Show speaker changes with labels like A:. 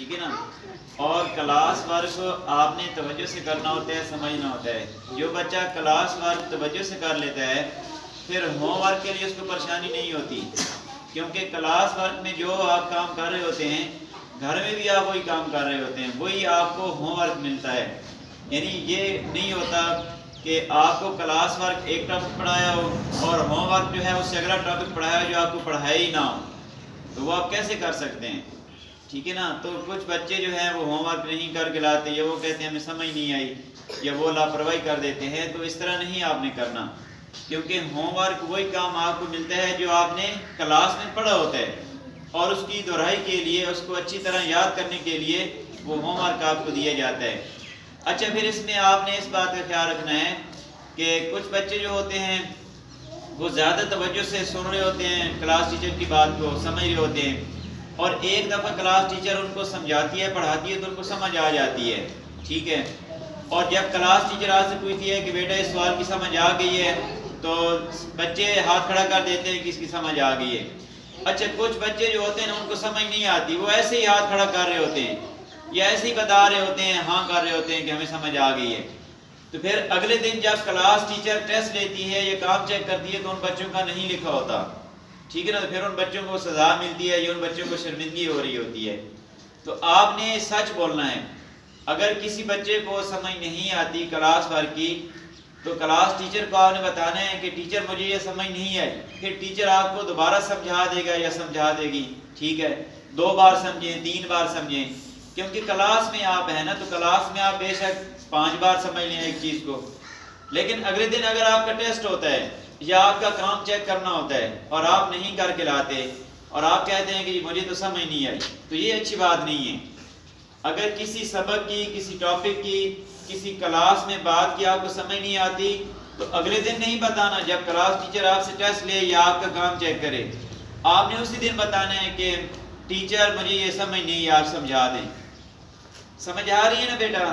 A: ٹھیک ہے نا. اور کلاس ورک آپ نے توجہ سے کرنا ہوتا ہے, سمجھنا ہوتا ہے. جو بچہ کلاس ورک توجہ سے کر لیتا ہے پھر ہوم ورک کے لیے اس کو پریشانی نہیں ہوتی, کیونکہ کلاس ورک میں جو آپ کام کر رہے ہوتے ہیں گھر میں بھی آپ وہی کام کر رہے ہوتے ہیں, وہی آپ کو ہوم ورک ملتا ہے. یعنی یہ نہیں ہوتا کہ آپ کو کلاس ورک ایک ٹاپک پڑھایا ہو اور ہوم ورک جو ہے اس سے اگلا ٹاپک پڑھایا ہو جو آپ کو پڑھایا ہی نہ ہو, تو وہ آپ کیسے کر سکتے ہیں. ٹھیک ہے نا. تو کچھ بچے جو ہیں وہ ہوم ورک نہیں کر کے لاتے, یا وہ کہتے ہیں ہمیں سمجھ نہیں آئی, یا وہ لاپرواہی کر دیتے ہیں. تو اس طرح نہیں آپ نے کرنا, کیونکہ ہوم ورک وہی کام آپ کو ملتا ہے جو آپ نے کلاس میں پڑھا ہوتا ہے, اور اس کی دہرائی کے لیے, اس کو اچھی طرح یاد کرنے کے لیے وہ ہوم ورک آپ کو دیا جاتا ہے. اچھا, پھر اس میں آپ نے اس بات کا خیال رکھنا ہے کہ کچھ بچے جو ہوتے ہیں وہ زیادہ توجہ سے سن رہے ہوتے ہیں کلاس ٹیچر کی بات کو, سمجھ رہے ہوتے ہیں, اور ایک دفعہ کلاس ٹیچر ان کو سمجھاتی ہے, پڑھاتی ہے تو ان کو سمجھ آ جاتی ہے. ٹھیک ہے. اور جب کلاس ٹیچر آپ سے پوچھتی ہے کہ بیٹا اس سوال کی سمجھ آ گئی ہے, تو بچے ہاتھ کھڑا کر دیتے ہیں کہ اس کی سمجھ آ گئی ہے. اچھا, کچھ بچے جو ہوتے ہیں نا ان کو سمجھ نہیں آتی, وہ ایسے ہی ہاتھ کھڑا کر رہے ہوتے ہیں, یا ایسے ہی بتا رہے ہوتے ہیں, ہاں کر رہے ہوتے ہیں کہ ہمیں سمجھ آ گئی ہے. تو پھر اگلے دن جب کلاس ٹیچر ٹیسٹ لیتی ہے یا کام چیک کرتی ہے تو ان بچوں کا نہیں لکھا ہوتا. ٹھیک ہے نا. تو پھر ان بچوں کو سزا ملتی ہے یا ان بچوں کو شرمندگی ہو رہی ہوتی ہے. تو آپ نے سچ بولنا ہے. اگر کسی بچے کو سمجھ نہیں آتی کلاس ورک کی تو کلاس ٹیچر کو آپ نے بتانا ہے کہ ٹیچر مجھے یہ سمجھ نہیں آئی. پھر ٹیچر آپ کو دوبارہ سمجھا دے گا یا سمجھا دے گی. ٹھیک ہے. 2 بار سمجھیں, 3 بار سمجھیں, کیونکہ کلاس میں آپ ہیں نا, تو کلاس میں آپ بے شک 5 بار سمجھ لیں ایک چیز کو, لیکن اگلے دن اگر آپ کا ٹیسٹ ہوتا ہے یا آپ کا کام چیک کرنا ہوتا ہے اور آپ نہیں کر کے لاتے اور آپ کہتے ہیں کہ مجھے تو سمجھ نہیں آئی, تو یہ اچھی بات نہیں ہے. اگر کسی سبق کی, کسی ٹاپک کی, کسی کلاس میں بات کی آپ کو سمجھ نہیں آتی تو اگلے دن نہیں بتانا. جب کلاس ٹیچر آپ سے ٹیسٹ لے یا آپ کا کام چیک کرے, آپ نے اسی دن بتانا ہے کہ ٹیچر مجھے یہ سمجھ نہیں, آپ سمجھا دیں. سمجھ آ رہی ہے نا بیٹا؟